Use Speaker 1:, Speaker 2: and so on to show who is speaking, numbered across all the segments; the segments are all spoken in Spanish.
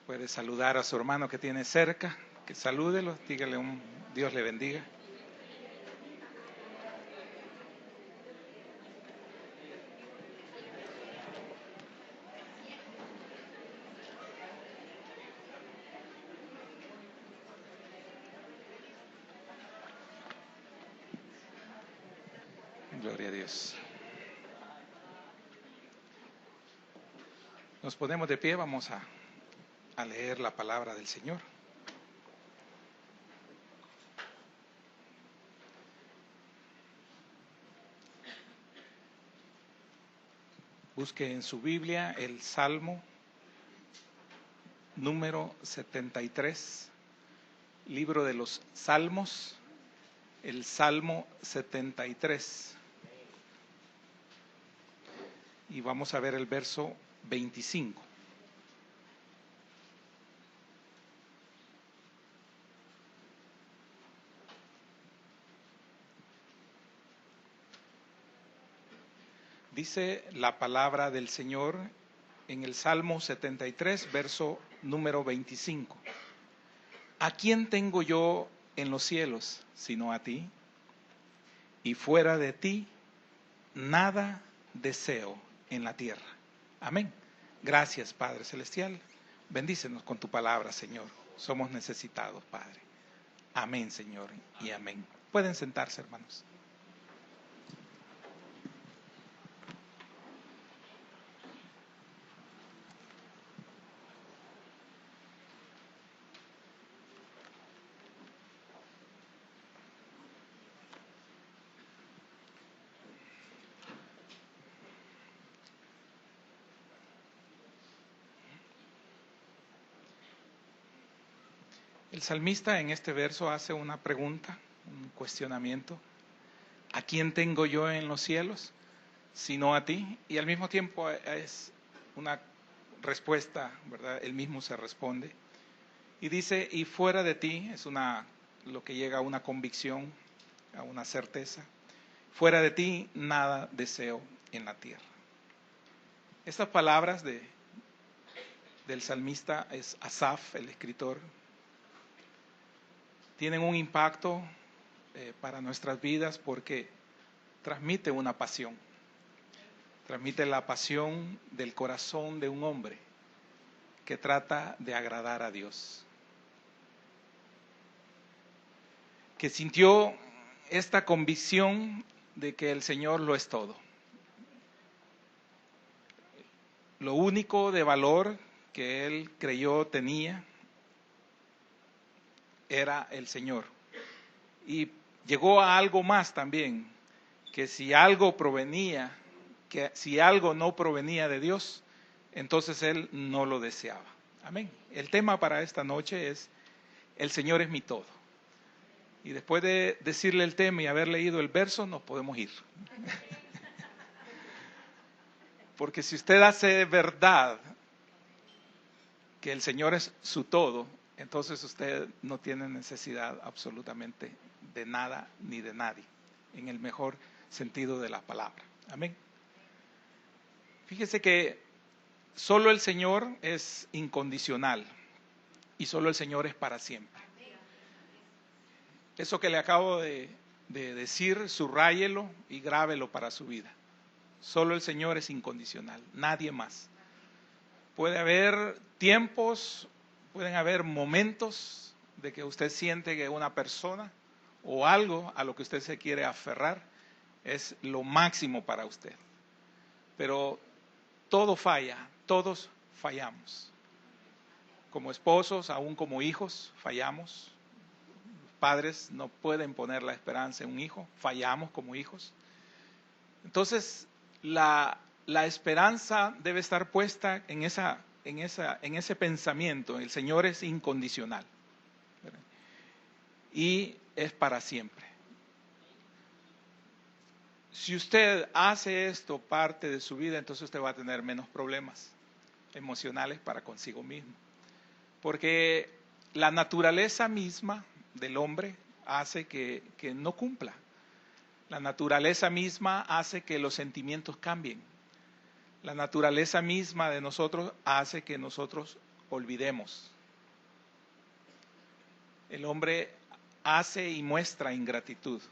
Speaker 1: Puede saludar a su hermano que tiene cerca, que salúdelo, dígale un Dios le bendiga. Gloria a Dios. Nos ponemos de pie, vamos a leer la palabra del Señor. Busque en su Biblia el Salmo número 73, libro de los Salmos, el Salmo 73. Y vamos a ver el verso 25. Dice la palabra del Señor en el Salmo 73, verso número 25. ¿A quién tengo yo en los cielos sino a ti? Y fuera de ti nada deseo en la tierra. Amén. Gracias, Padre Celestial. Bendícenos con tu palabra, Señor. Somos necesitados, Padre. Amén, Señor, y amén. Pueden sentarse, hermanos. El salmista en este verso hace una pregunta, un cuestionamiento. ¿A quién tengo yo en los cielos sino a ti? Y al mismo tiempo es una respuesta, ¿verdad? Él mismo se responde. Y dice, y fuera de ti, es lo que llega a una convicción, a una certeza. Fuera de ti nada deseo en la tierra. Estas palabras del salmista es Asaf, el escritor, tienen un impacto para nuestras vidas porque transmite una pasión. Transmite la pasión del corazón de un hombre que trata de agradar a Dios. Que sintió esta convicción de que el Señor lo es todo. Lo único de valor que él creyó tenía era el Señor. Y llegó a algo más también, que si algo no provenía de Dios, entonces él no lo deseaba. Amén. El tema para esta noche es, el Señor es mi todo. Y después de decirle el tema y haber leído el verso, nos podemos ir. Porque si usted hace verdad que el Señor es su todo, entonces usted no tiene necesidad absolutamente de nada ni de nadie, en el mejor sentido de la palabra. Amén. Fíjese que solo el Señor es incondicional y solo el Señor es para siempre. Eso que le acabo de decir, subráyelo y grábelo para su vida. Solo el Señor es incondicional, nadie más. Puede haber tiempos, pueden haber momentos de que usted siente que una persona o algo a lo que usted se quiere aferrar es lo máximo para usted. Pero todo falla, todos fallamos. Como esposos, aún como hijos, fallamos. Padres no pueden poner la esperanza en un hijo, fallamos como hijos. Entonces, la esperanza debe estar puesta en ese pensamiento. El Señor es incondicional, ¿verdad? Y es para siempre. Si usted hace esto parte de su vida, entonces usted va a tener menos problemas emocionales para consigo mismo. Porque la naturaleza misma del hombre hace que no cumpla. La naturaleza misma hace que los sentimientos cambien. La naturaleza misma de nosotros hace que nosotros olvidemos. El hombre hace y muestra ingratitud.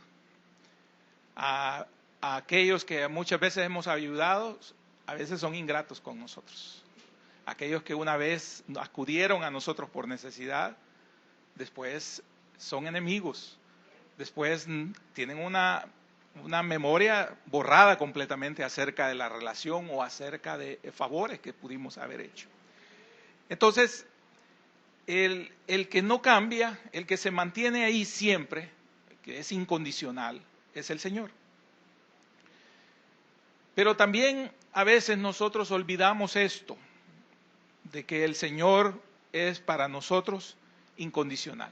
Speaker 1: A aquellos que muchas veces hemos ayudado, a veces son ingratos con nosotros. Aquellos que una vez acudieron a nosotros por necesidad, después son enemigos. Después tienen una memoria borrada completamente acerca de la relación o acerca de favores que pudimos haber hecho. Entonces, el que no cambia, el que se mantiene ahí siempre, que es incondicional, es el Señor. Pero también a veces nosotros olvidamos esto, de que el Señor es para nosotros incondicional.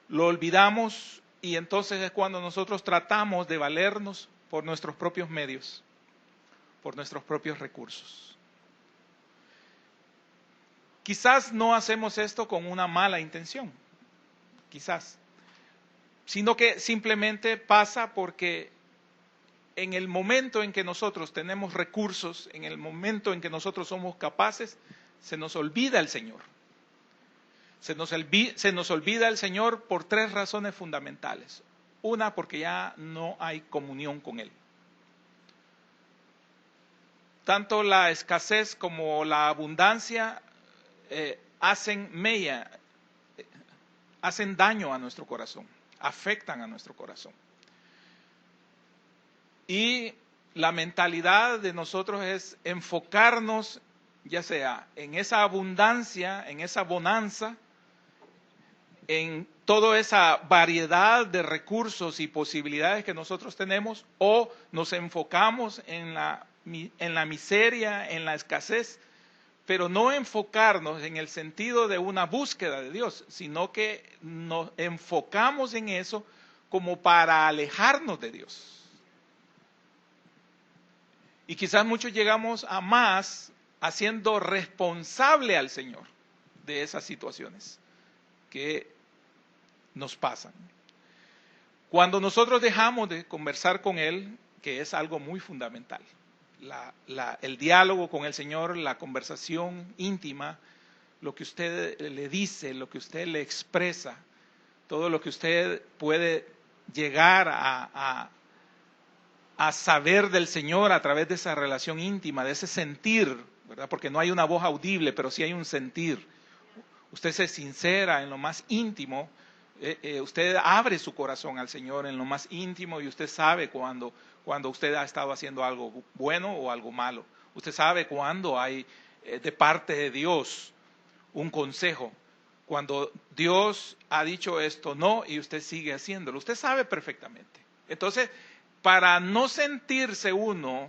Speaker 1: Lo olvidamos y entonces es cuando nosotros tratamos de valernos por nuestros propios medios, por nuestros propios recursos. Quizás no hacemos esto con una mala intención, quizás, sino que simplemente pasa porque en el momento en que nosotros tenemos recursos, en el momento en que nosotros somos capaces, se nos olvida el Señor. Se nos olvida el Señor por 3 razones fundamentales. Una, porque ya no hay comunión con Él. Tanto la escasez como la abundancia hacen daño a nuestro corazón, afectan a nuestro corazón. Y la mentalidad de nosotros es enfocarnos, ya sea en esa abundancia, en esa bonanza, en toda esa variedad de recursos y posibilidades que nosotros tenemos, o nos enfocamos en la miseria, en la escasez, pero no enfocarnos en el sentido de una búsqueda de Dios, sino que nos enfocamos en eso como para alejarnos de Dios. Y quizás muchos llegamos a más haciendo responsable al Señor de esas situaciones que nos pasan. Cuando nosotros dejamos de conversar con Él, que es algo muy fundamental, el diálogo con el Señor, la conversación íntima, lo que usted le dice, lo que usted le expresa, todo lo que usted puede llegar a saber del Señor a través de esa relación íntima, de ese sentir, ¿verdad? Porque no hay una voz audible, pero sí hay un sentir. Usted se sincera en lo más íntimo, usted abre su corazón al Señor en lo más íntimo y usted sabe cuando usted ha estado haciendo algo bueno o algo malo. Usted sabe cuando hay de parte de Dios un consejo. Cuando Dios ha dicho esto no y usted sigue haciéndolo. Usted sabe perfectamente. Entonces, para no sentirse uno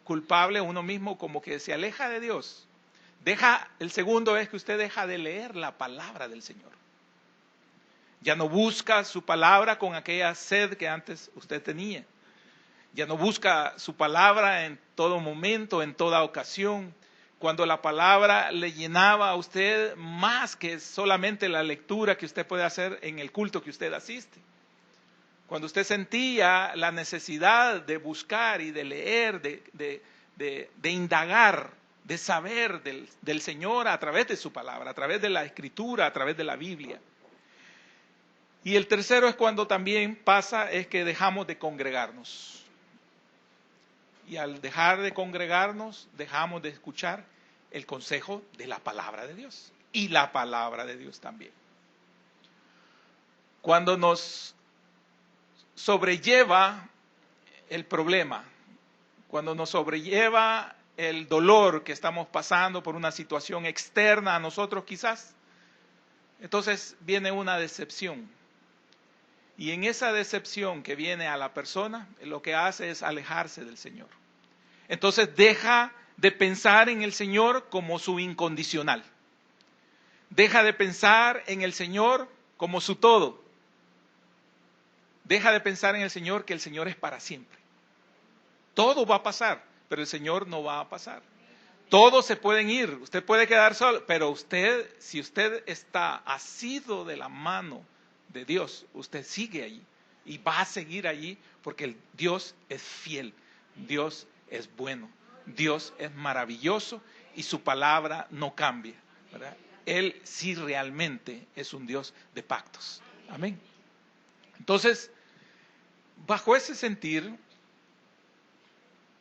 Speaker 1: culpable, uno mismo como que se aleja de Dios, el segundo es que usted deja de leer la palabra del Señor. Ya no busca su palabra con aquella sed que antes usted tenía. Ya no busca su palabra en todo momento, en toda ocasión. Cuando la palabra le llenaba a usted más que solamente la lectura que usted puede hacer en el culto que usted asiste. Cuando usted sentía la necesidad de buscar y de leer, de indagar, de saber del Señor a través de su palabra, a través de la Escritura, a través de la Biblia. Y el tercero es cuando también pasa, es que dejamos de congregarnos. Y al dejar de congregarnos, dejamos de escuchar el consejo de la palabra de Dios. Y la palabra de Dios también. Cuando nos sobrelleva el problema, cuando nos sobrelleva el dolor que estamos pasando por una situación externa a nosotros quizás, entonces viene una decepción. Y en esa decepción que viene a la persona, lo que hace es alejarse del Señor. Entonces deja de pensar en el Señor como su incondicional. Deja de pensar en el Señor como su todo. Deja de pensar en el Señor que el Señor es para siempre. Todo va a pasar, pero el Señor no va a pasar. Todos se pueden ir, usted puede quedar solo, pero usted, si usted está asido de la mano de Dios, usted sigue allí y va a seguir allí porque Dios es fiel, Dios es bueno, Dios es maravilloso y su palabra no cambia. ¿verdad? Él sí realmente es un Dios de pactos. Amén. Entonces, bajo ese sentir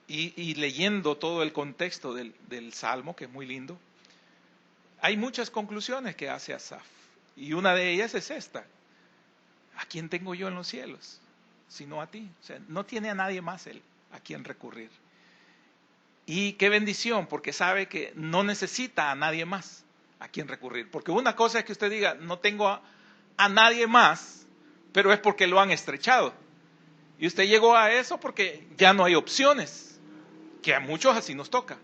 Speaker 1: y leyendo todo el contexto del Salmo, que es muy lindo, hay muchas conclusiones que hace Asaf. Y una de ellas es esta: ¿a quién tengo yo en los cielos? Sino a ti. O sea, no tiene a nadie más él a quien recurrir. Y qué bendición, porque sabe que no necesita a nadie más a quien recurrir. Porque una cosa es que usted diga, no tengo a nadie más, pero es porque lo han estrechado. Y usted llegó a eso porque ya no hay opciones, que a muchos así nos toca.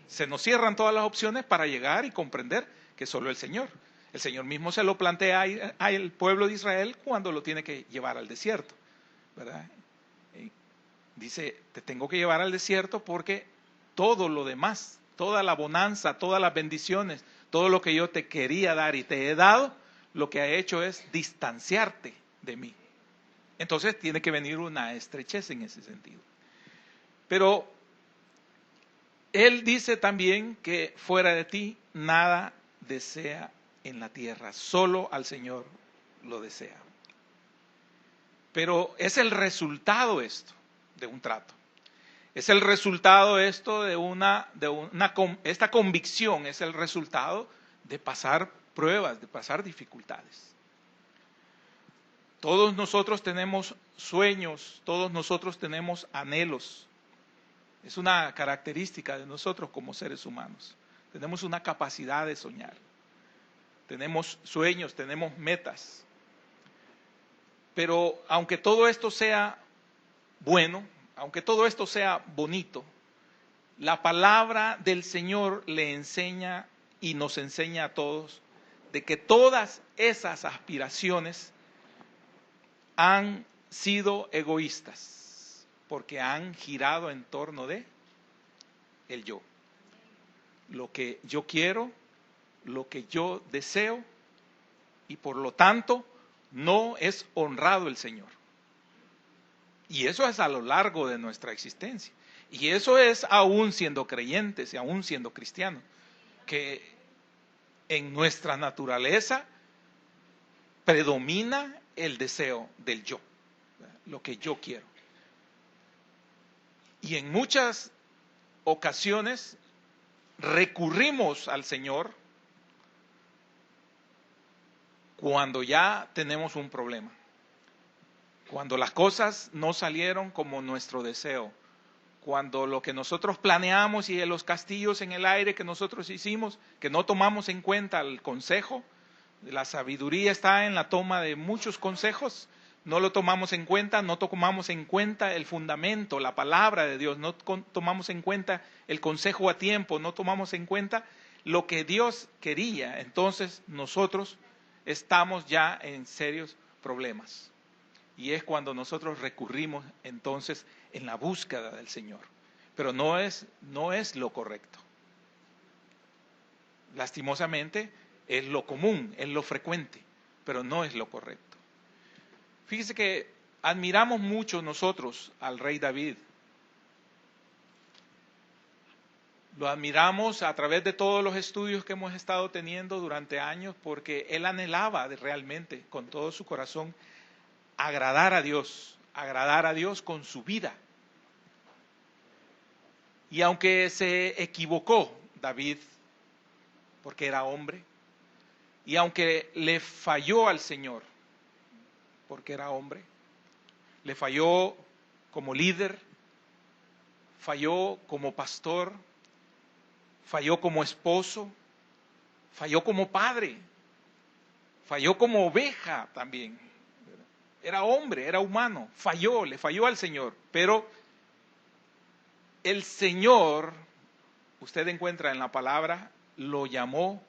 Speaker 1: Se nos cierran todas las opciones para llegar y comprender que solo el Señor. El Señor mismo se lo plantea al pueblo de Israel cuando lo tiene que llevar al desierto, ¿verdad? Y dice, te tengo que llevar al desierto porque todo lo demás, toda la bonanza, todas las bendiciones, todo lo que yo te quería dar y te he dado, lo que ha hecho es distanciarte de mí. Entonces tiene que venir una estrechez en ese sentido. Pero él dice también que fuera de ti nada desea en la tierra, solo al Señor lo desea. Pero es el resultado esto de un trato. Es el resultado esto esta convicción es el resultado de pasar pruebas, de pasar dificultades. Todos nosotros tenemos sueños, todos nosotros tenemos anhelos. Es una característica de nosotros como seres humanos. Tenemos una capacidad de soñar. Tenemos sueños, tenemos metas. Pero aunque todo esto sea bueno, aunque todo esto sea bonito, la palabra del Señor le enseña y nos enseña a todos de que todas esas aspiraciones han sido egoístas, porque han girado en torno de el yo. Lo que yo quiero, lo que yo deseo, y por lo tanto no es honrado el Señor. Y eso es a lo largo de nuestra existencia. Y eso es aún siendo creyentes y aún siendo cristianos, que en nuestra naturaleza predomina el deseo del yo, lo que yo quiero. Y en muchas ocasiones recurrimos al Señor cuando ya tenemos un problema, cuando las cosas no salieron como nuestro deseo, cuando lo que nosotros planeamos y los castillos en el aire que nosotros hicimos, que no tomamos en cuenta el consejo, la sabiduría está en la toma de muchos consejos, no lo tomamos en cuenta, no tomamos en cuenta el fundamento, la palabra de Dios, no tomamos en cuenta el consejo a tiempo, no tomamos en cuenta lo que Dios quería. Entonces nosotros estamos ya en serios problemas. Y es cuando nosotros recurrimos entonces en la búsqueda del Señor. Pero no es lo correcto. Lastimosamente es lo común, es lo frecuente, pero no es lo correcto. Fíjese que admiramos mucho nosotros al rey David. Lo admiramos a través de todos los estudios que hemos estado teniendo durante años, porque él anhelaba realmente con todo su corazón agradar a Dios con su vida. Y aunque se equivocó David, porque era hombre, y aunque le falló al Señor, porque era hombre, le falló como líder, falló como pastor, falló como esposo, falló como padre, falló como oveja también. Era hombre, era humano, le falló al Señor, pero el Señor, usted encuentra en la palabra, lo llamó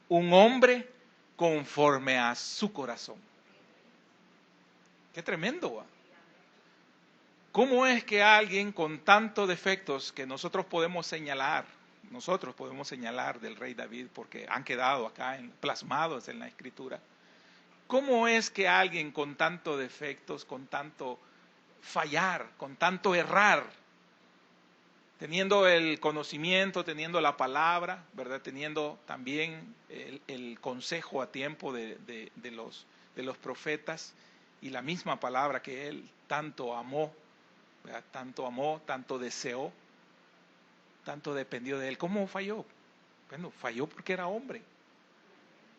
Speaker 1: un hombre conforme a su corazón. Qué tremendo, ¿va? ¿Cómo es que alguien con tantos defectos que nosotros podemos señalar del rey David, porque han quedado acá plasmados en la Escritura? ¿Cómo es que alguien con tantos defectos, con tanto fallar, con tanto errar, teniendo el conocimiento, teniendo la palabra, ¿verdad? Teniendo también el consejo a tiempo de los profetas y la misma palabra que él tanto amó, ¿verdad? Tanto amó, tanto deseó, tanto dependió de él. ¿Cómo falló? Bueno, falló porque era hombre,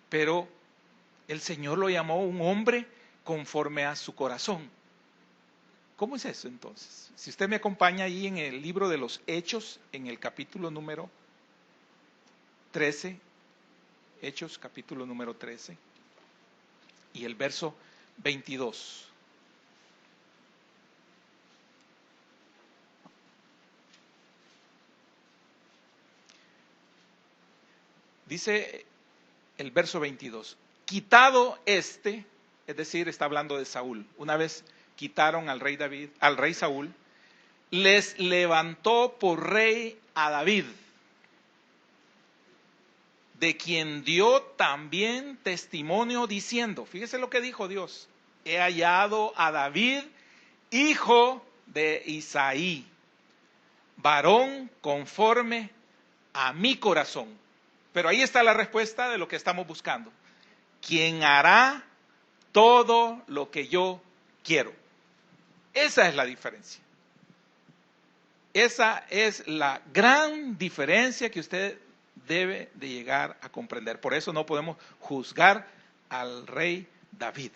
Speaker 1: pero el Señor lo llamó un hombre conforme a su corazón. ¿Cómo es eso entonces? Si usted me acompaña ahí en el libro de los Hechos, en el capítulo número 13, Hechos capítulo número 13, y el verso 22. Dice el verso 22, quitado este, es decir, está hablando de Saúl, una vez quitaron al rey David, al rey Saúl, les levantó por rey a David, de quien dio también testimonio diciendo, fíjese lo que dijo Dios, he hallado a David, hijo de Isaí, varón conforme a mi corazón. Pero ahí está la respuesta de lo que estamos buscando. Quien hará todo lo que yo quiero. Esa es la diferencia. Esa es la gran diferencia que usted debe de llegar a comprender. Por eso no podemos juzgar al rey David.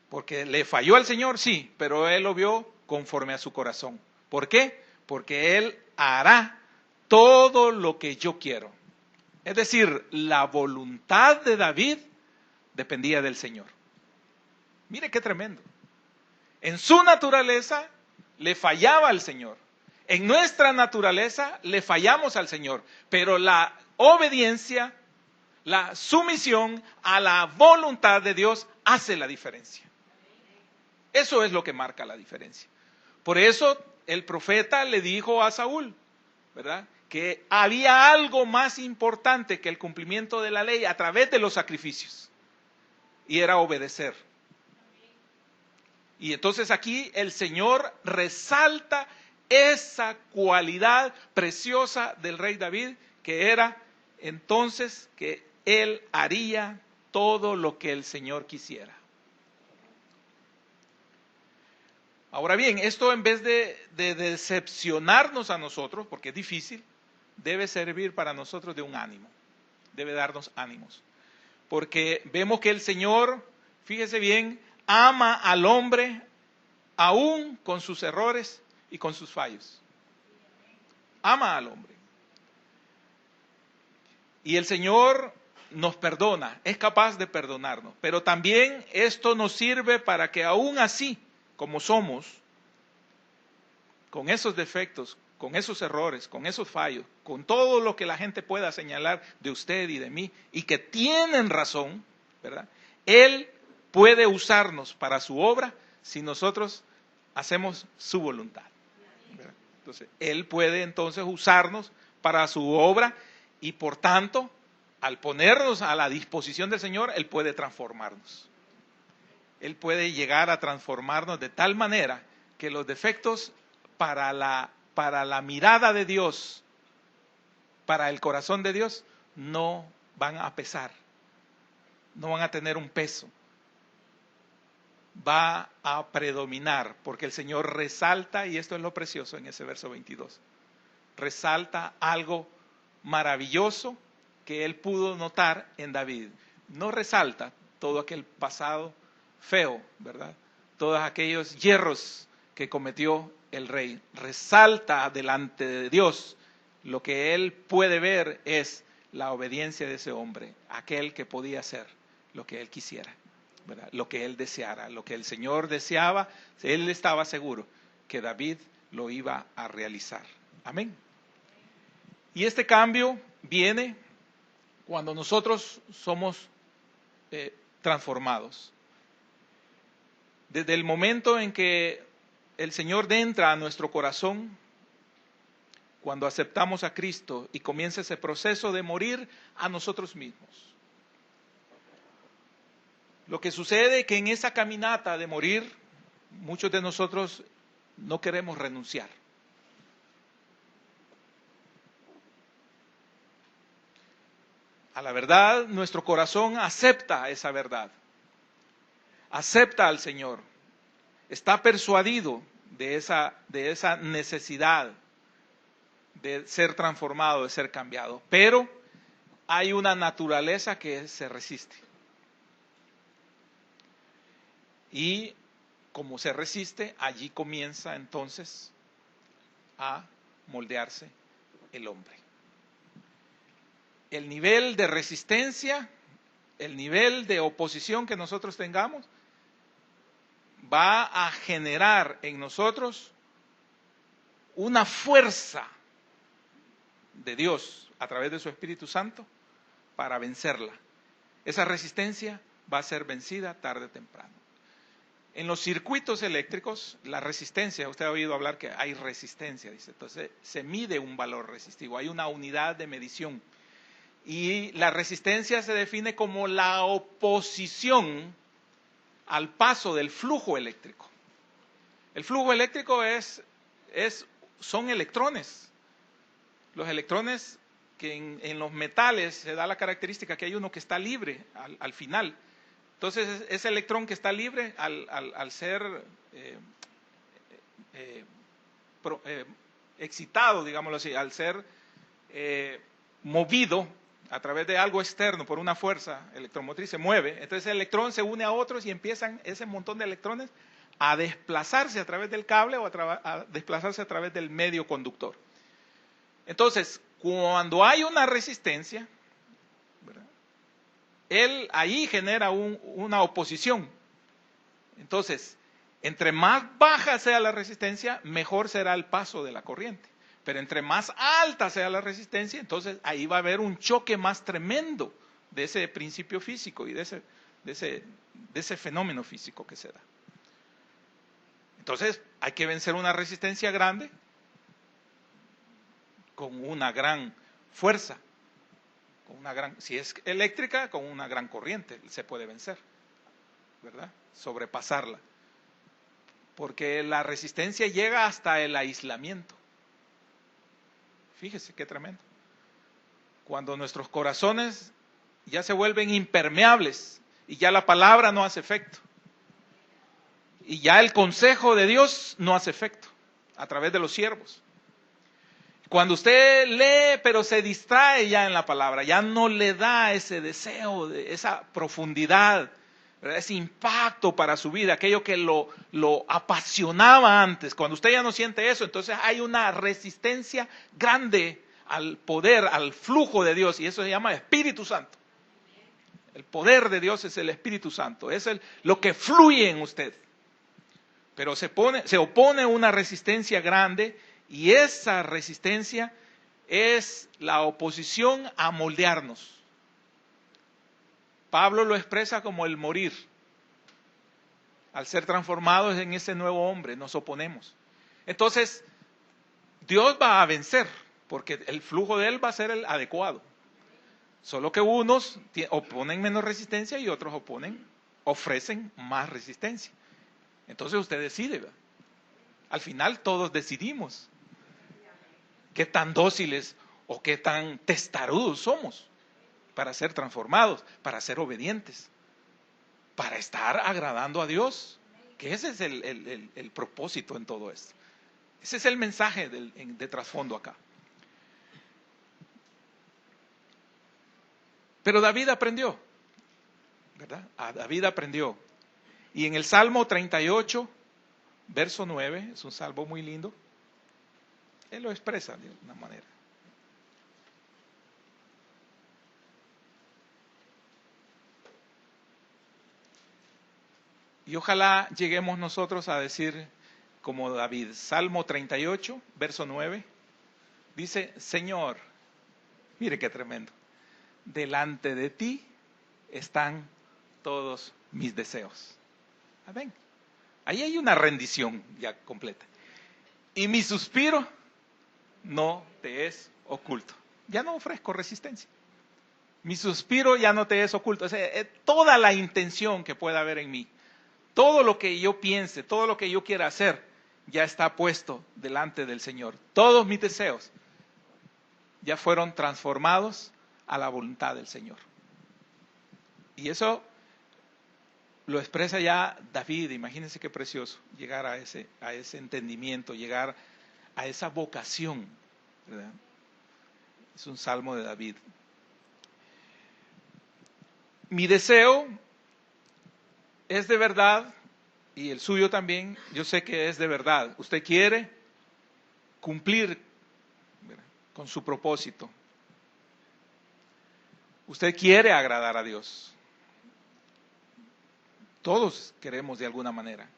Speaker 1: Porque le falló al Señor, sí, pero él lo vio conforme a su corazón. ¿Por qué? Porque él hará todo lo que yo quiero. Es decir, la voluntad de David dependía del Señor. Mire qué tremendo. En su naturaleza le fallaba al Señor. En nuestra naturaleza le fallamos al Señor. Pero la obediencia, la sumisión a la voluntad de Dios hace la diferencia. Eso es lo que marca la diferencia. Por eso el profeta le dijo a Saúl, ¿verdad?, que había algo más importante que el cumplimiento de la ley a través de los sacrificios, y era obedecer. Y entonces aquí el Señor resalta esa cualidad preciosa del rey David, que era entonces que él haría todo lo que el Señor quisiera. Ahora bien, esto en vez de decepcionarnos a nosotros, porque es difícil, debe servir para nosotros de un ánimo, debe darnos ánimos. Porque vemos que el Señor, fíjese bien, ama al hombre aún con sus errores y con sus fallos. Ama al hombre. Y el Señor nos perdona, es capaz de perdonarnos. Pero también esto nos sirve para que aún así, como somos, con esos defectos, con esos errores, con esos fallos, con todo lo que la gente pueda señalar de usted y de mí, y que tienen razón, ¿verdad? Él puede usarnos para su obra si nosotros hacemos su voluntad, ¿verdad? Entonces, Él puede entonces usarnos para su obra y por tanto, al ponernos a la disposición del Señor, Él puede transformarnos. Él puede llegar a transformarnos de tal manera que los defectos para la mirada de Dios, para el corazón de Dios, no van a pesar, no van a tener un peso. Va a predominar, porque el Señor resalta, y esto es lo precioso en ese verso 22, resalta algo maravilloso que él pudo notar en David. No resalta todo aquel pasado feo, ¿verdad? Todos aquellos hierros que cometió el rey. Resalta delante de Dios. Lo que él puede ver es la obediencia de ese hombre, aquel que podía hacer lo que él quisiera, ¿verdad? Lo que él deseara, lo que el Señor deseaba, él estaba seguro que David lo iba a realizar. Amén. Y este cambio viene cuando nosotros somos transformados. Desde el momento en que el Señor entra a nuestro corazón, cuando aceptamos a Cristo y comienza ese proceso de morir a nosotros mismos. Lo que sucede es que en esa caminata de morir, muchos de nosotros no queremos renunciar. a la verdad, nuestro corazón acepta esa verdad, acepta al Señor, está persuadido de esa necesidad de ser transformado, de ser cambiado, pero hay una naturaleza que se resiste. Y como se resiste, allí comienza entonces a moldearse el hombre. El nivel de resistencia, el nivel de oposición que nosotros tengamos, va a generar en nosotros una fuerza de Dios a través de su Espíritu Santo para vencerla. Esa resistencia va a ser vencida tarde o temprano. En los circuitos eléctricos, la resistencia, usted ha oído hablar que hay resistencia, dice, entonces se mide un valor resistivo, hay una unidad de medición. Y la resistencia se define como la oposición al paso del flujo eléctrico. El flujo eléctrico son electrones. Los electrones que en los metales se da la característica que hay uno que está libre al final. Entonces, ese electrón que está libre, al ser excitado, digámoslo así, al ser movido a través de algo externo por una fuerza electromotriz, se mueve. Entonces, el electrón se une a otros y empiezan ese montón de electrones a desplazarse a través del cable o a desplazarse a través del medio conductor. Entonces, cuando hay una resistencia, ¿verdad?, él ahí genera una oposición. Entonces, entre más baja sea la resistencia, mejor será el paso de la corriente. Pero entre más alta sea la resistencia, entonces ahí va a haber un choque más tremendo de ese principio físico y de ese fenómeno físico que se da. Entonces, hay que vencer una resistencia grande con una gran fuerza. Si es eléctrica, con una gran corriente se puede vencer, ¿verdad? Sobrepasarla. Porque la resistencia llega hasta el aislamiento. Fíjese qué tremendo. Cuando nuestros corazones ya se vuelven impermeables y ya la palabra no hace efecto. Y ya el consejo de Dios no hace efecto a través de los siervos. Cuando usted lee, pero se distrae ya en la palabra, ya no le da ese deseo, esa profundidad, ¿verdad?, ese impacto para su vida, aquello que lo apasionaba antes. Cuando usted ya no siente eso, entonces hay una resistencia grande al poder, al flujo de Dios, y eso se llama Espíritu Santo. El poder de Dios es el Espíritu Santo, es lo que fluye en usted. Pero se opone una resistencia grande. Y esa resistencia es la oposición a moldearnos. Pablo lo expresa como el morir. Al ser transformados en ese nuevo hombre, nos oponemos. Entonces, Dios va a vencer, porque el flujo de Él va a ser el adecuado. Solo que unos oponen menos resistencia y otros ofrecen más resistencia. Entonces usted decide, ¿verdad? Al final todos decidimos qué tan dóciles o qué tan testarudos somos para ser transformados, para ser obedientes, para estar agradando a Dios, que ese es el propósito en todo esto. Ese es el mensaje de trasfondo acá. Pero David aprendió, ¿verdad? David aprendió. Y en el Salmo 38, verso 9, es un salmo muy lindo, él lo expresa de una manera. Y ojalá lleguemos nosotros a decir como David, Salmo 38, verso 9, dice, Señor, mire qué tremendo, delante de ti están todos mis deseos. Amén. Ahí hay una rendición ya completa. Y mi suspiro no te es oculto. Ya no ofrezco resistencia. Mi suspiro ya no te es oculto. O sea, toda la intención que pueda haber en mí, todo lo que yo piense, todo lo que yo quiera hacer, ya está puesto delante del Señor. Todos mis deseos ya fueron transformados a la voluntad del Señor. Y eso lo expresa ya David. Imagínense qué precioso llegar a ese entendimiento, llegar a esa vocación, ¿verdad? Es un salmo de David. Mi deseo es de verdad, y el suyo también, yo sé que es de verdad. Usted quiere cumplir, ¿verdad?, con su propósito. Usted quiere agradar a Dios. Todos queremos de alguna manera.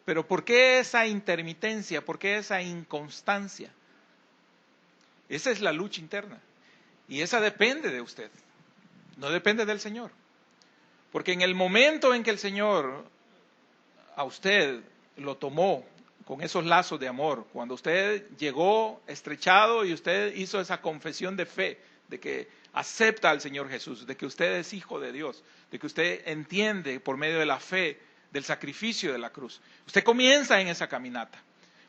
Speaker 1: Pero ¿por qué esa intermitencia? ¿Por qué esa inconstancia? Esa es la lucha interna. Y esa depende de usted. No depende del Señor. Porque en el momento en que el Señor a usted lo tomó con esos lazos de amor, cuando usted llegó estrechado y usted hizo esa confesión de fe, de que acepta al Señor Jesús, de que usted es hijo de Dios, de que usted entiende por medio de la fe del sacrificio de la cruz, usted comienza en esa caminata.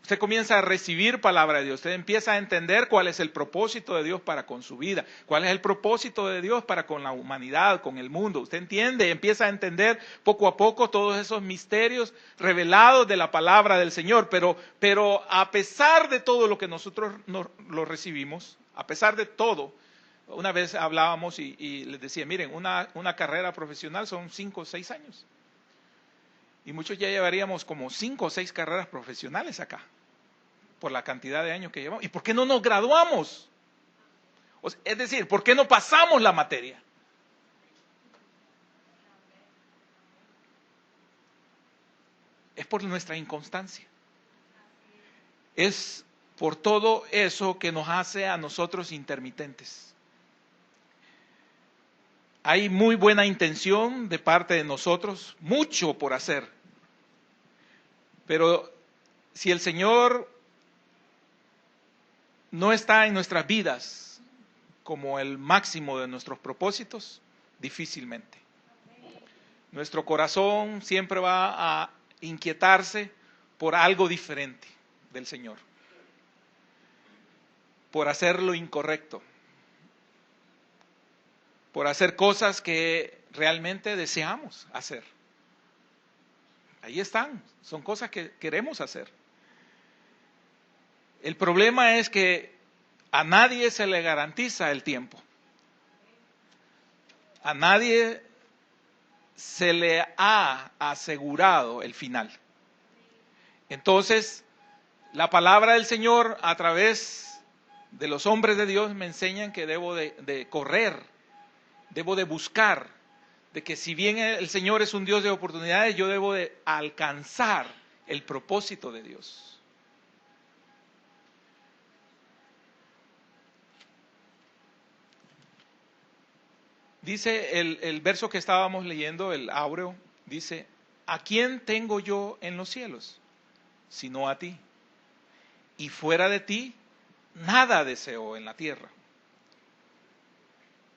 Speaker 1: Usted comienza a recibir palabra de Dios, usted empieza a entender cuál es el propósito de Dios para con su vida, cuál es el propósito de Dios para con la humanidad, con el mundo. Usted entiende, empieza a entender poco a poco todos esos misterios revelados de la palabra del Señor, pero a pesar de todo lo que nosotros lo recibimos, a pesar de todo, una vez hablábamos y les decía, miren, una carrera profesional son 5 o 6 años. Y muchos ya llevaríamos como 5 o 6 carreras profesionales acá, por la cantidad de años que llevamos. ¿Y por qué no nos graduamos? Es decir, ¿por qué no pasamos la materia? Es por nuestra inconstancia. Es por todo eso que nos hace a nosotros intermitentes. Hay muy buena intención de parte de nosotros, mucho por hacer. Pero si el Señor no está en nuestras vidas como el máximo de nuestros propósitos, difícilmente. Nuestro corazón siempre va a inquietarse por algo diferente del Señor, por hacer lo incorrecto, por hacer cosas que realmente deseamos hacer. Ahí están, son cosas que queremos hacer. El problema es que a nadie se le garantiza el tiempo. A nadie se le ha asegurado el final. Entonces, la palabra del Señor a través de los hombres de Dios me enseñan que debo de correr, debo de buscar, de que si bien el Señor es un Dios de oportunidades, yo debo de alcanzar el propósito de Dios. Dice el verso que estábamos leyendo, el áureo, dice, ¿a quién tengo yo en los cielos? Sino a ti. Y fuera de ti, nada deseo en la tierra.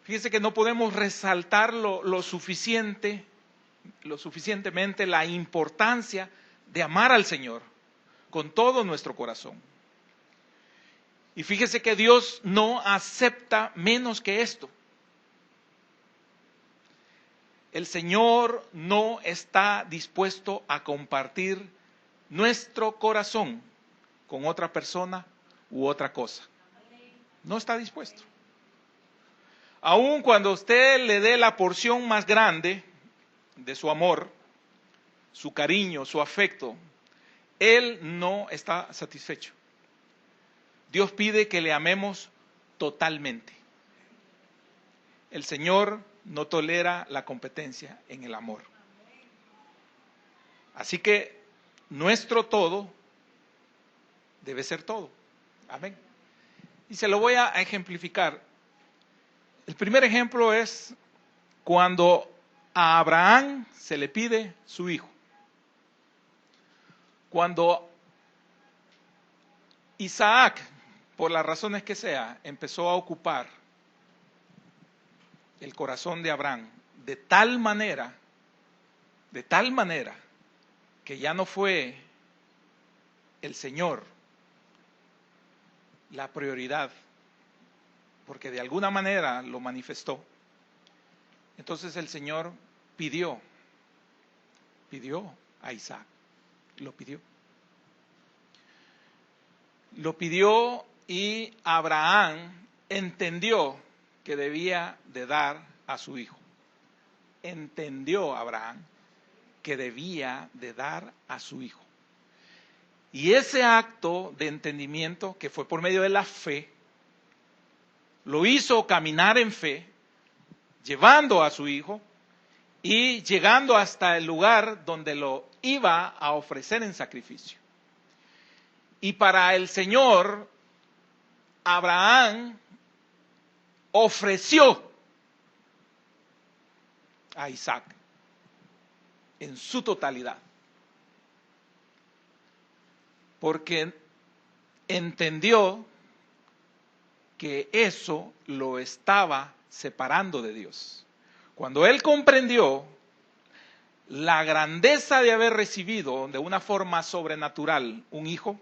Speaker 1: Fíjese que no podemos resaltar lo suficientemente la importancia de amar al Señor con todo nuestro corazón. Y fíjese que Dios no acepta menos que esto. El Señor no está dispuesto a compartir nuestro corazón con otra persona u otra cosa. No está dispuesto. Aun cuando usted le dé la porción más grande de su amor, su cariño, su afecto, Él no está satisfecho. Dios pide que le amemos totalmente. El Señor no tolera la competencia en el amor. Así que nuestro todo debe ser todo. Amén. Y se lo voy a ejemplificar. El primer ejemplo es cuando a Abraham se le pide su hijo. Cuando Isaac, por las razones que sea, empezó a ocupar el corazón de Abraham de tal manera que ya no fue el Señor la prioridad, porque de alguna manera lo manifestó. Entonces el Señor pidió a Isaac, lo pidió. Lo pidió y Abraham entendió que debía de dar a su hijo. Entendió Abraham que debía de dar a su hijo. Y ese acto de entendimiento, que fue por medio de la fe, lo hizo caminar en fe, llevando a su hijo y llegando hasta el lugar donde lo iba a ofrecer en sacrificio. Y para el Señor, Abraham ofreció a Isaac en su totalidad, porque entendió que eso lo estaba separando de Dios. Cuando él comprendió la grandeza de haber recibido de una forma sobrenatural un hijo,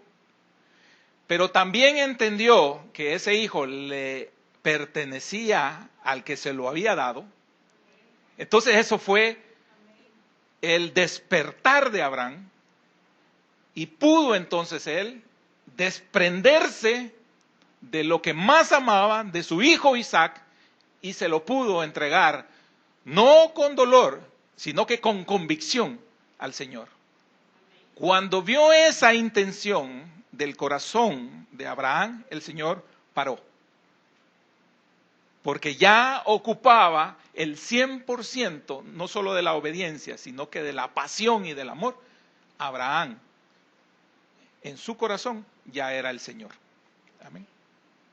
Speaker 1: pero también entendió que ese hijo le pertenecía al que se lo había dado, entonces eso fue el despertar de Abraham, y pudo entonces él desprenderse de lo que más amaba, de su hijo Isaac, y se lo pudo entregar, no con dolor, sino que con convicción al Señor. Cuando vio esa intención del corazón de Abraham, el Señor paró. Porque ya ocupaba el 100%, no solo de la obediencia, sino que de la pasión y del amor. Abraham, en su corazón, ya era el Señor. Amén.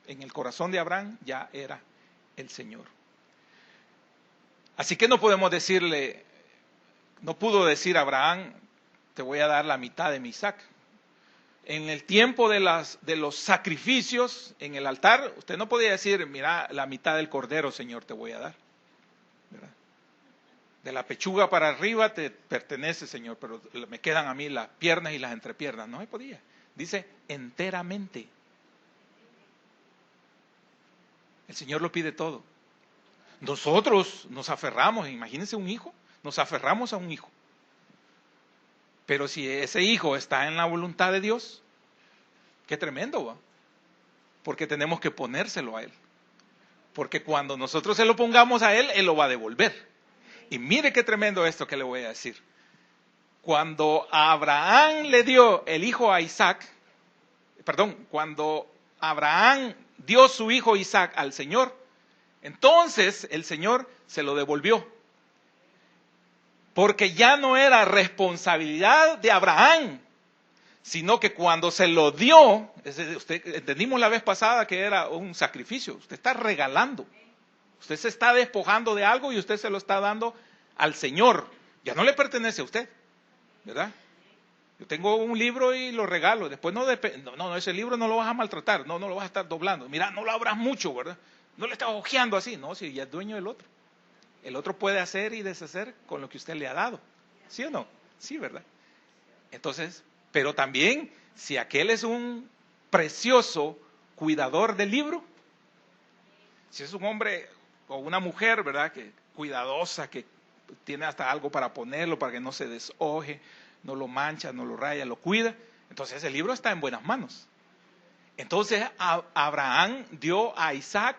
Speaker 1: En el corazón de Abraham ya era el Señor. Así que no podemos decirle, no pudo decir Abraham, te voy a dar la mitad de mi Isaac. En el tiempo de los sacrificios en el altar, usted no podía decir, mira, la mitad del cordero, Señor, te voy a dar. ¿Verdad? De la pechuga para arriba te pertenece, Señor, pero me quedan a mí las piernas y las entrepiernas. No se podía. Dice, enteramente. El Señor lo pide todo. Nosotros nos aferramos, imagínense un hijo, nos aferramos a un hijo. Pero si ese hijo está en la voluntad de Dios, qué tremendo, ¿va? Porque tenemos que ponérselo a Él. Porque cuando nosotros se lo pongamos a Él, Él lo va a devolver. Y mire qué tremendo esto que le voy a decir. Cuando Abraham le dio el hijo a Isaac, cuando Abraham dio su hijo Isaac al Señor, entonces el Señor se lo devolvió. Porque ya no era responsabilidad de Abraham, sino que cuando se lo dio, entendimos la vez pasada que era un sacrificio, usted está regalando, usted se está despojando de algo y usted se lo está dando al Señor, ya no le pertenece a usted, ¿verdad? Yo tengo un libro y lo regalo, después no, ese libro no lo vas a maltratar, no lo vas a estar doblando, mira, no lo abras mucho, ¿verdad? No le estás ojeando así, no, si ya es dueño del otro. El otro puede hacer y deshacer con lo que usted le ha dado. ¿Sí o no? Sí, ¿verdad? Entonces, pero también, si aquel es un precioso cuidador del libro, si es un hombre o una mujer, ¿verdad? Que cuidadosa, que tiene hasta algo para ponerlo, para que no se deshoje, no lo mancha, no lo raya, lo cuida, entonces el libro está en buenas manos. Entonces, Abraham dio a Isaac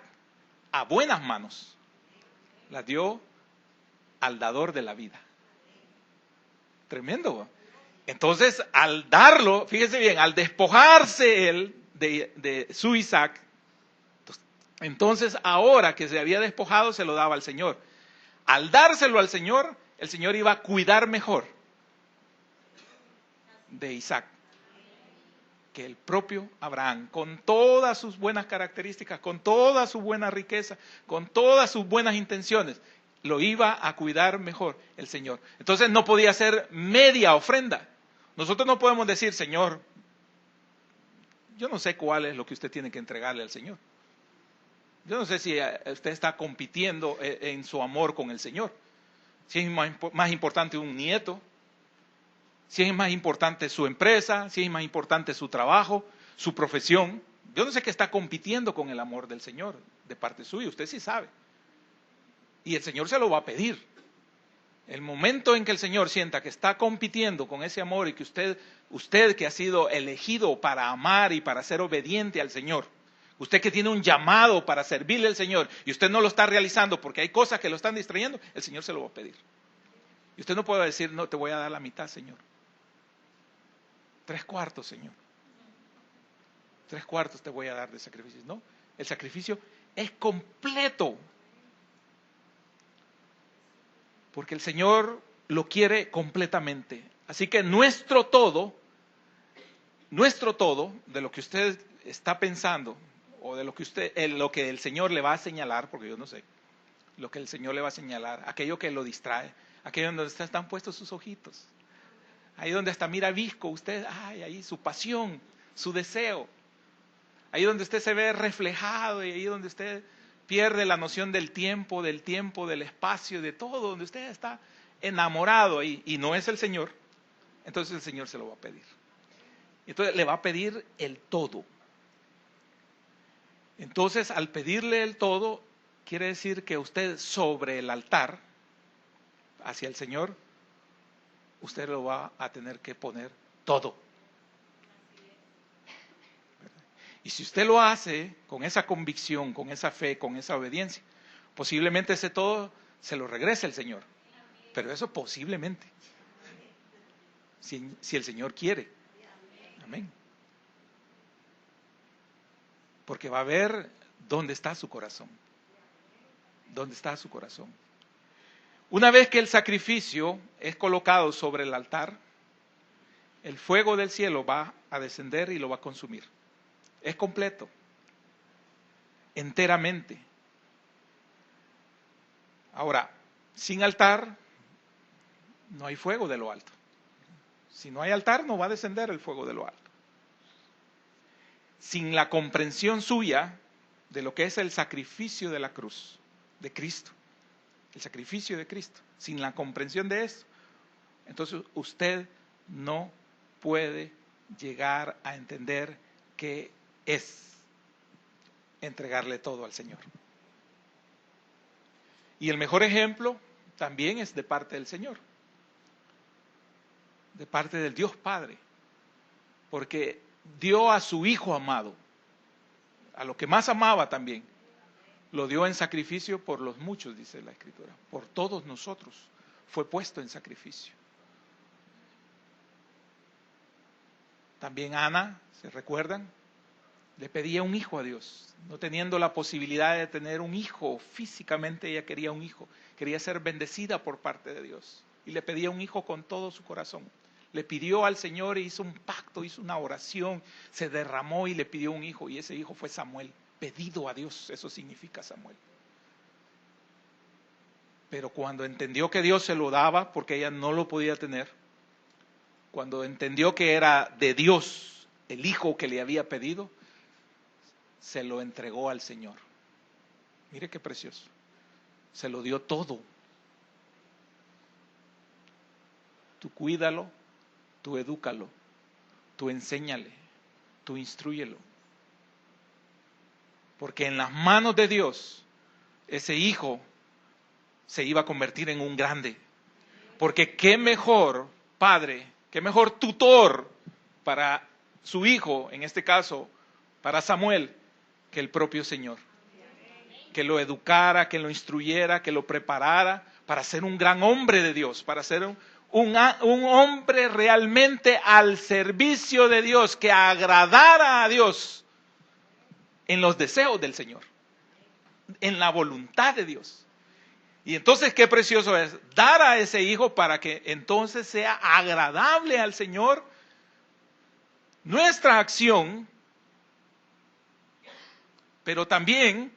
Speaker 1: a buenas manos. La dio al dador de la vida. Tremendo. Entonces, al darlo, fíjese bien, al despojarse él de su Isaac, entonces ahora que se había despojado, se lo daba al Señor. Al dárselo al Señor, el Señor iba a cuidar mejor de Isaac que el propio Abraham, con todas sus buenas características, con toda su buena riqueza, con todas sus buenas intenciones, lo iba a cuidar mejor el Señor. Entonces no podía ser media ofrenda. Nosotros no podemos decir, Señor, yo no sé cuál es lo que usted tiene que entregarle al Señor. Yo no sé si usted está compitiendo en su amor con el Señor. Si es más importante un nieto, si es más importante su empresa, si es más importante su trabajo, su profesión. Yo no sé qué está compitiendo con el amor del Señor de parte suya, usted sí sabe. Y el Señor se lo va a pedir. El momento en que el Señor sienta que está compitiendo con ese amor y que usted que ha sido elegido para amar y para ser obediente al Señor, usted que tiene un llamado para servirle al Señor y usted no lo está realizando porque hay cosas que lo están distrayendo, el Señor se lo va a pedir. Y usted no puede decir, no, te voy a dar la mitad, Señor. 3/4, Señor. 3/4 te voy a dar de sacrificio. No, el sacrificio es completo. Porque el Señor lo quiere completamente. Así que nuestro todo, de lo que usted está pensando, o de lo que el Señor le va a señalar, porque yo no sé, lo que el Señor le va a señalar, aquello que lo distrae, aquello donde están puestos sus ojitos, ahí donde hasta mira visco usted, ahí su pasión, su deseo, ahí donde usted se ve reflejado y ahí donde usted pierde la noción del tiempo, del espacio, de todo, donde usted está enamorado ahí y no es el Señor, entonces el Señor se lo va a pedir. Entonces le va a pedir el todo. Entonces al pedirle el todo, quiere decir que usted sobre el altar, hacia el Señor, usted lo va a tener que poner todo. Y si usted lo hace con esa convicción, con esa fe, con esa obediencia, posiblemente ese todo se lo regrese el Señor. Pero eso posiblemente. Si el Señor quiere. Amén. Porque va a ver dónde está su corazón. ¿Dónde está su corazón? Una vez que el sacrificio es colocado sobre el altar, el fuego del cielo va a descender y lo va a consumir. Es completo, enteramente. Ahora, sin altar no hay fuego de lo alto. Si no hay altar, no va a descender el fuego de lo alto. Sin la comprensión suya de lo que es el sacrificio de la cruz, de Cristo, el sacrificio de Cristo, sin la comprensión de eso, entonces usted no puede llegar a entender qué es entregarle todo al Señor. Y el mejor ejemplo también es de parte del Señor, de parte del Dios Padre, porque dio a su Hijo amado, a lo que más amaba también, lo dio en sacrificio por los muchos, dice la Escritura, por todos nosotros fue puesto en sacrificio. También Ana, ¿se recuerdan? Le pedía un hijo a Dios, no teniendo la posibilidad de tener un hijo físicamente, ella quería un hijo, quería ser bendecida por parte de Dios y le pedía un hijo con todo su corazón. Le pidió al Señor e hizo un pacto, hizo una oración, se derramó y le pidió un hijo y ese hijo fue Samuel, pedido a Dios, eso significa Samuel. Pero cuando entendió que Dios se lo daba porque ella no lo podía tener, cuando entendió que era de Dios el hijo que le había pedido, se lo entregó al Señor. Mire qué precioso. Se lo dio todo. Tú cuídalo, tú edúcalo, tú enséñale, tú instrúyelo. Porque en las manos de Dios, ese hijo se iba a convertir en un grande. Porque qué mejor padre, qué mejor tutor para su hijo, en este caso, para Samuel, que el propio Señor. Que lo educara, que lo instruyera, que lo preparara para ser un gran hombre de Dios, para ser un hombre realmente al servicio de Dios, que agradara a Dios en los deseos del Señor, en la voluntad de Dios. Y entonces qué precioso es dar a ese hijo para que entonces sea agradable al Señor nuestra acción, pero también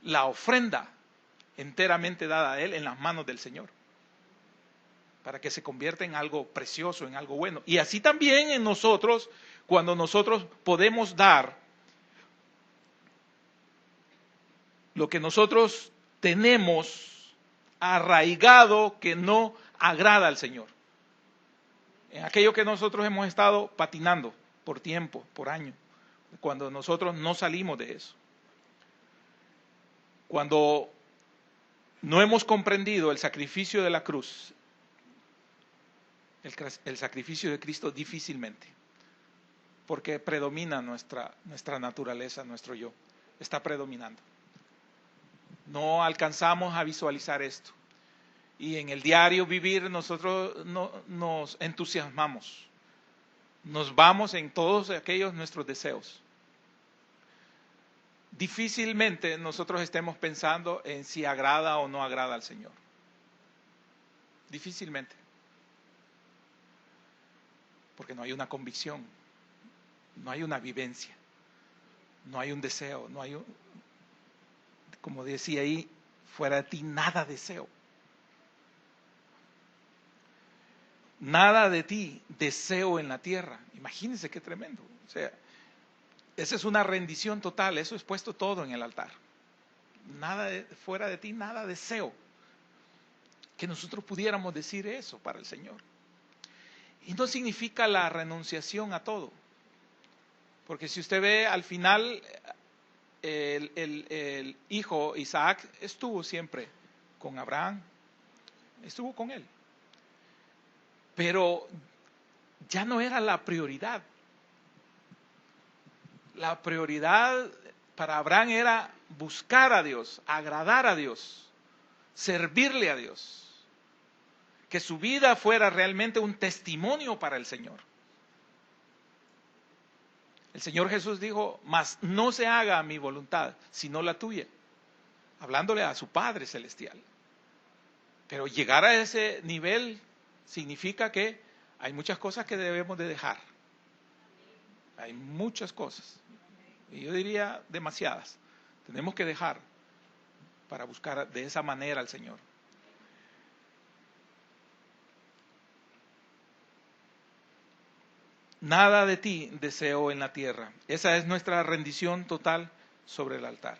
Speaker 1: la ofrenda enteramente dada a Él en las manos del Señor, para que se convierta en algo precioso, en algo bueno. Y así también en nosotros, cuando nosotros podemos dar lo que nosotros tenemos arraigado que no agrada al Señor. En aquello que nosotros hemos estado patinando por tiempo, por año, cuando nosotros no salimos de eso. Cuando no hemos comprendido el sacrificio de la cruz, el sacrificio de Cristo difícilmente, porque predomina nuestra naturaleza, nuestro yo, está predominando. No alcanzamos a visualizar esto. Y en el diario vivir nosotros nos entusiasmamos, nos vamos en todos aquellos nuestros deseos. Difícilmente nosotros estemos pensando en si agrada o no agrada al Señor. Difícilmente. Porque no hay una convicción, no hay una vivencia, no hay un deseo, no hay como decía ahí, fuera de ti nada deseo. Nada de ti deseo en la tierra. Imagínense qué tremendo. O sea, esa es una rendición total, eso es puesto todo en el altar. Nada fuera de ti, nada deseo. Que nosotros pudiéramos decir eso para el Señor. Y no significa la renunciación a todo. Porque si usted ve al final, el hijo Isaac estuvo siempre con Abraham, estuvo con él. Pero ya no era la prioridad. La prioridad para Abraham era buscar a Dios, agradar a Dios, servirle a Dios. Que su vida fuera realmente un testimonio para el Señor. El Señor Jesús dijo, mas no se haga mi voluntad, sino la tuya. Hablándole a su Padre Celestial. Pero llegar a ese nivel significa que hay muchas cosas que debemos de dejar. Hay muchas cosas. Y yo diría demasiadas. Tenemos que dejar para buscar de esa manera al Señor. Nada de ti deseo en la tierra. Esa es nuestra rendición total sobre el altar.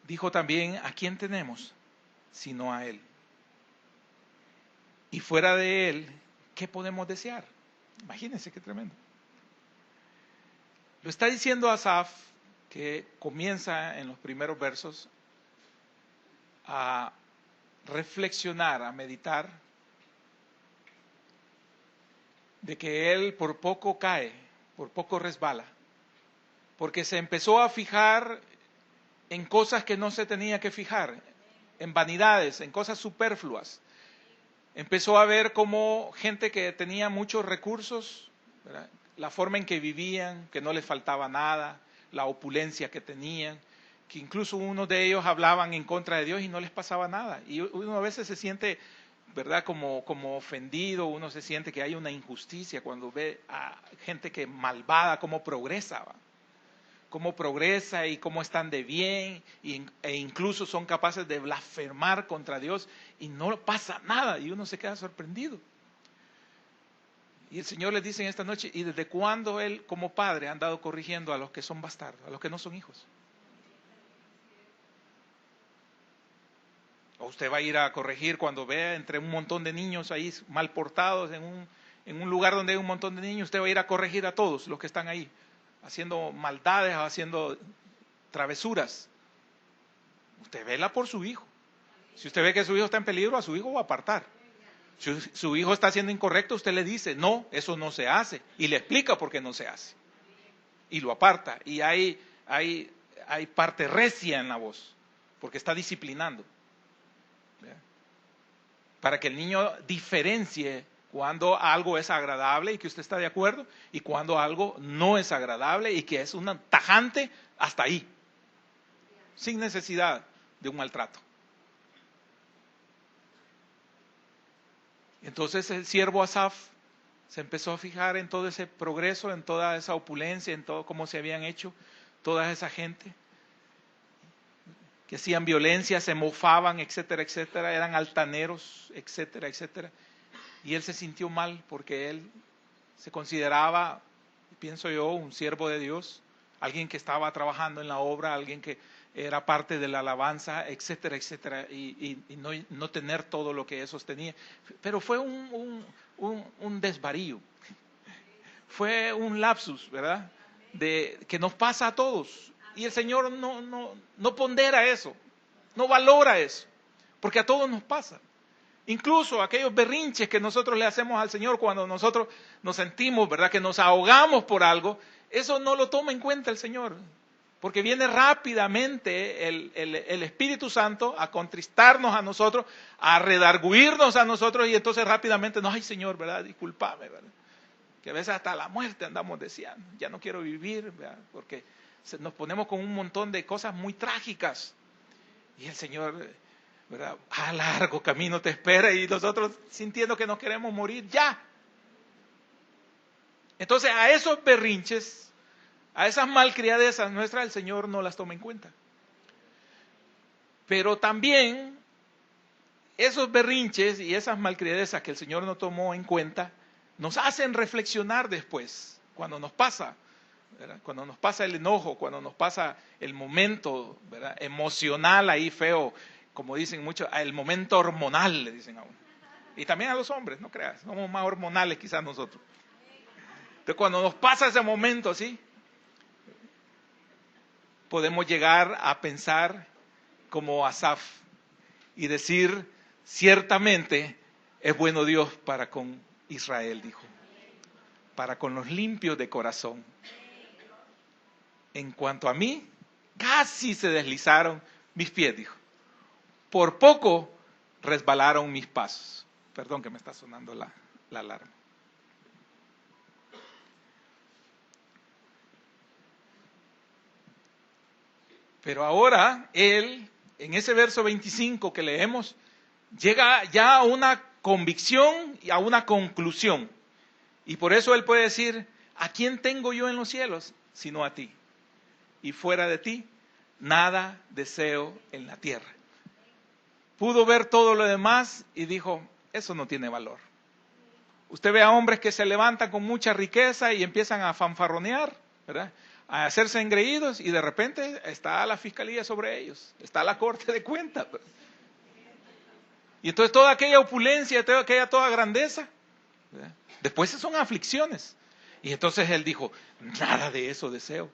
Speaker 1: Dijo también, ¿a quién tenemos? Sino a Él. Y fuera de Él, ¿qué podemos desear? Imagínense qué tremendo. Lo está diciendo Asaf, que comienza en los primeros versos a reflexionar, a meditar, de que él por poco cae, por poco resbala, porque se empezó a fijar en cosas que no se tenía que fijar, en vanidades, en cosas superfluas. Empezó a ver como gente que tenía muchos recursos, ¿verdad?, la forma en que vivían, que no les faltaba nada, la opulencia que tenían, que incluso unos de ellos hablaban en contra de Dios y no les pasaba nada. Y uno a veces se siente, ¿verdad?, como ofendido, uno se siente que hay una injusticia cuando ve a gente que malvada, cómo progresa, ¿va?, cómo progresa y cómo están de bien, e incluso son capaces de blasfemar contra Dios y no pasa nada y uno se queda sorprendido. Y el Señor les dice en esta noche, ¿y desde cuándo Él como Padre ha andado corrigiendo a los que son bastardos, a los que no son hijos? ¿O usted va a ir a corregir cuando vea entre un montón de niños ahí mal portados en un lugar donde hay un montón de niños? Usted va a ir a corregir a todos los que están ahí, haciendo maldades, haciendo travesuras. Usted vela por su hijo. Si usted ve que su hijo está en peligro, a su hijo va a apartar. Si su hijo está haciendo incorrecto, usted le dice, no, eso no se hace. Y le explica por qué no se hace. Y lo aparta. Y hay parte recia en la voz, porque está disciplinando. Para que el niño diferencie cuando algo es agradable y que usted está de acuerdo, y cuando algo no es agradable y que es un tajante hasta ahí, sin necesidad de un maltrato. Entonces el siervo Asaf se empezó a fijar en todo ese progreso, en toda esa opulencia, en todo cómo se habían hecho toda esa gente, que hacían violencia, se mofaban, etcétera, etcétera, eran altaneros, etcétera, etcétera. Y él se sintió mal porque él se consideraba, pienso yo, un siervo de Dios, alguien que estaba trabajando en la obra, alguien que era parte de la alabanza, etcétera, etcétera, y no tener todo lo que eso tenía. Pero fue un desvarío, fue un lapsus, ¿verdad? Que nos pasa a todos. Y el Señor no pondera eso, no valora eso, porque a todos nos pasa. Incluso aquellos berrinches que nosotros le hacemos al Señor cuando nosotros nos sentimos, ¿verdad?, que nos ahogamos por algo, eso no lo toma en cuenta el Señor. Porque viene rápidamente el Espíritu Santo a contristarnos a nosotros, a redarguirnos a nosotros, y entonces rápidamente, no, ay Señor, ¿verdad? Discúlpame, ¿verdad? Que a veces hasta la muerte andamos deseando, ya no quiero vivir, ¿verdad? Porque nos ponemos con un montón de cosas muy trágicas. Y el Señor, ¿verdad?, a largo camino te espera, y nosotros sintiendo que nos queremos morir ya. Entonces a esos berrinches, a esas malcriadezas nuestras, el Señor no las toma en cuenta. Pero también esos berrinches y esas malcriadezas que el Señor no tomó en cuenta, nos hacen reflexionar después, cuando nos pasa, ¿verdad? Cuando nos pasa el enojo, cuando nos pasa el momento, ¿verdad?, emocional ahí feo, como dicen muchos, el momento hormonal, le dicen a uno. Y también a los hombres, no creas, somos más hormonales quizás nosotros. Entonces cuando nos pasa ese momento así, podemos llegar a pensar como Asaf y decir, ciertamente es bueno Dios para con Israel, dijo, para con los limpios de corazón. En cuanto a mí, casi se deslizaron mis pies, dijo. Por poco resbalaron mis pasos. Perdón que me está sonando la alarma. Pero ahora él, en ese verso 25 que leemos, llega ya a una convicción y a una conclusión. Y por eso él puede decir, ¿a quién tengo yo en los cielos sino a ti? Y fuera de ti, nada deseo en la tierra. Pudo ver todo lo demás y dijo, eso no tiene valor. Usted ve a hombres que se levantan con mucha riqueza y empiezan a fanfarronear, ¿verdad?, a hacerse engreídos, y de repente está la fiscalía sobre ellos, está la corte de cuentas. Y entonces toda aquella opulencia, toda grandeza, ¿verdad?, después son aflicciones. Y entonces él dijo, nada de eso deseo.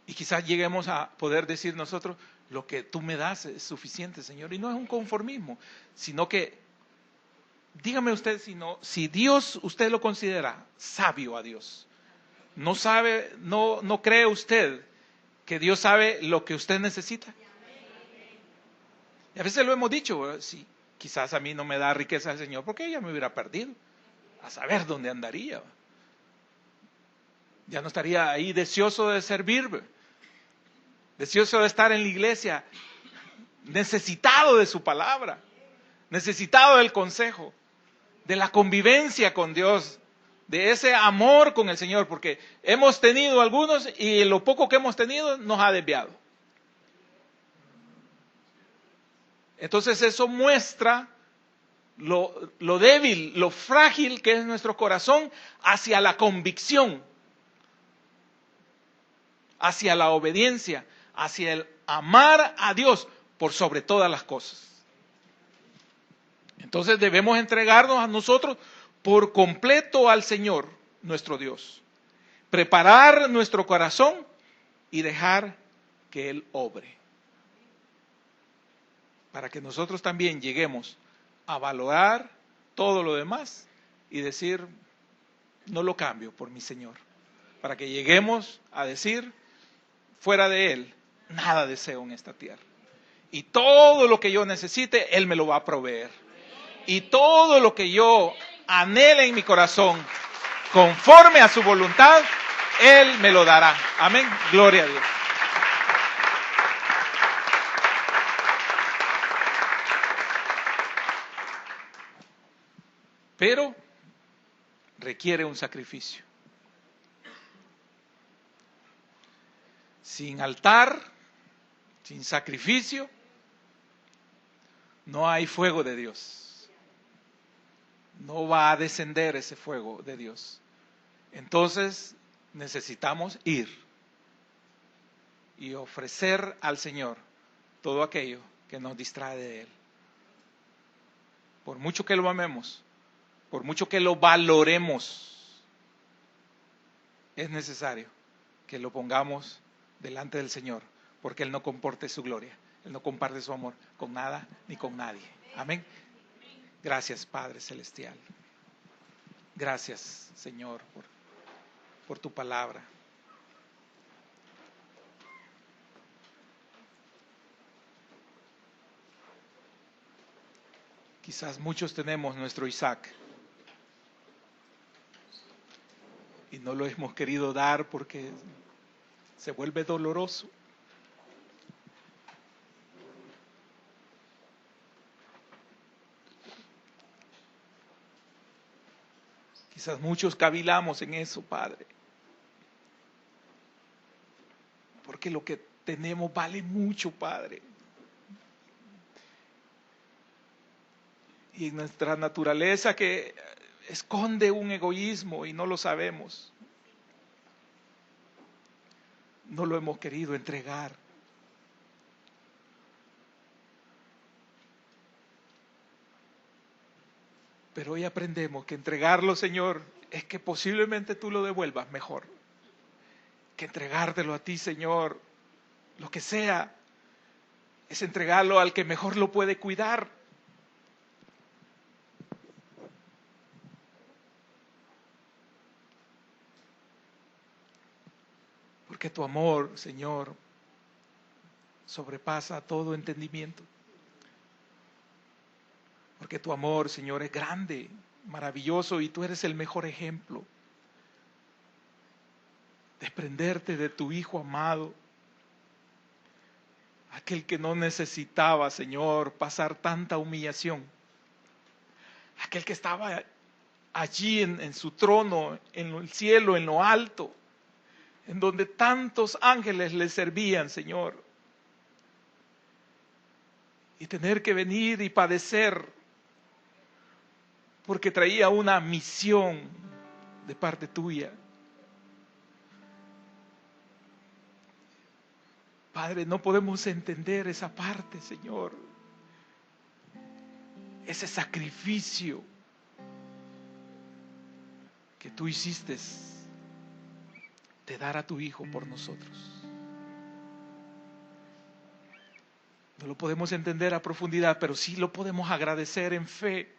Speaker 1: Y quizás lleguemos a poder decir nosotros, lo que tú me das es suficiente, Señor. Y no es un conformismo, sino que, dígame usted si Dios usted lo considera sabio a Dios. No sabe, no cree usted que Dios sabe lo que usted necesita. Y a veces lo hemos dicho, sí, quizás a mí no me da riqueza el Señor, porque ella me hubiera perdido, a saber dónde andaría. Ya no estaría ahí deseoso de servir, deseoso de estar en la iglesia, necesitado de su palabra, necesitado del consejo, de la convivencia con Dios, de ese amor con el Señor, porque hemos tenido algunos y lo poco que hemos tenido nos ha desviado. Entonces eso muestra lo débil, lo frágil que es nuestro corazón hacia la convicción, hacia la obediencia, hacia el amar a Dios por sobre todas las cosas. Entonces debemos entregarnos a nosotros por completo al Señor, nuestro Dios. Preparar nuestro corazón y dejar que Él obre. Para que nosotros también lleguemos a valorar todo lo demás y decir, no lo cambio por mi Señor. Para que lleguemos a decir, fuera de Él, nada deseo en esta tierra. Y todo lo que yo necesite, Él me lo va a proveer. Y todo lo que yo anhele en mi corazón, conforme a su voluntad, Él me lo dará. Amén. Gloria a Dios. Pero requiere un sacrificio. Sin altar, sin sacrificio, no hay fuego de Dios. No va a descender ese fuego de Dios. Entonces necesitamos ir y ofrecer al Señor todo aquello que nos distrae de Él. Por mucho que lo amemos, por mucho que lo valoremos, es necesario que lo pongamos delante del Señor, porque Él no comparte su gloria, Él no comparte su amor con nada ni con nadie. Amén. Gracias, Padre Celestial. Gracias, Señor, por tu palabra. Quizás muchos tenemos nuestro Isaac y no lo hemos querido dar porque se vuelve doloroso. Quizás muchos cavilamos en eso, Padre, porque lo que tenemos vale mucho, Padre. Y en nuestra naturaleza que esconde un egoísmo y no lo sabemos, no lo hemos querido entregar. Pero hoy aprendemos que entregarlo, Señor, es que posiblemente tú lo devuelvas mejor. Que entregártelo a ti, Señor, lo que sea, es entregarlo al que mejor lo puede cuidar. Porque tu amor, Señor, sobrepasa todo entendimiento. Porque tu amor, Señor, es grande, maravilloso, y tú eres el mejor ejemplo. Desprenderte de tu Hijo amado, aquel que no necesitaba, Señor, pasar tanta humillación. Aquel que estaba allí en su trono, en el cielo, en lo alto, en donde tantos ángeles le servían, Señor. Y tener que venir y padecer porque traía una misión de parte tuya. Padre, no podemos entender esa parte, Señor. Ese sacrificio que tú hiciste de dar a tu Hijo por nosotros. No lo podemos entender a profundidad, pero sí lo podemos agradecer en fe.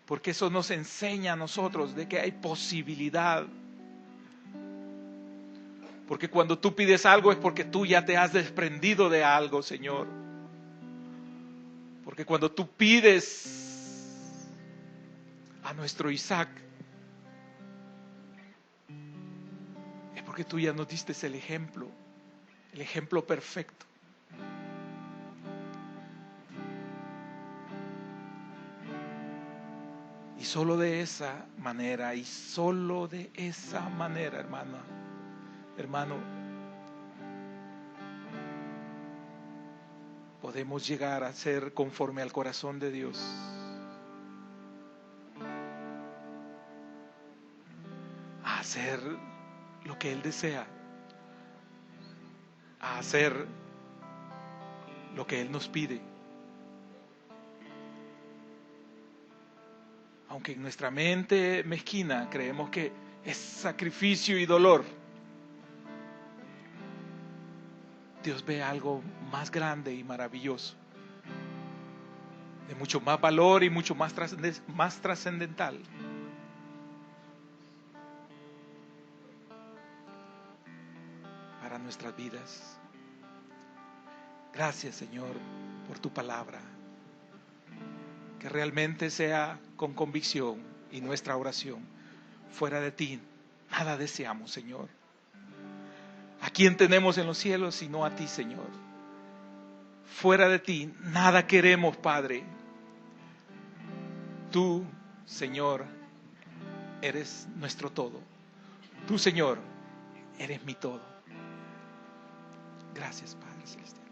Speaker 1: Porque eso nos enseña a nosotros de que hay posibilidad. Porque cuando tú pides algo es porque tú ya te has desprendido de algo, Señor. Porque cuando tú pides a nuestro Isaac, es porque tú ya nos diste el ejemplo perfecto. Y solo de esa manera, hermano, podemos llegar a ser conforme al corazón de Dios. A hacer lo que Él desea. A hacer lo que Él nos pide. Aunque en nuestra mente mezquina creemos que es sacrificio y dolor, Dios ve algo más grande y maravilloso, de mucho más valor y mucho más trascendental. Para nuestras vidas. Gracias, Señor, por tu palabra. Que realmente sea con convicción y nuestra oración. Fuera de ti, nada deseamos, Señor. ¿A quién tenemos en los cielos sino a ti, Señor? Fuera de ti, nada queremos, Padre. Tú, Señor, eres nuestro todo. Tú, Señor, eres mi todo. Gracias, Padre Celestial.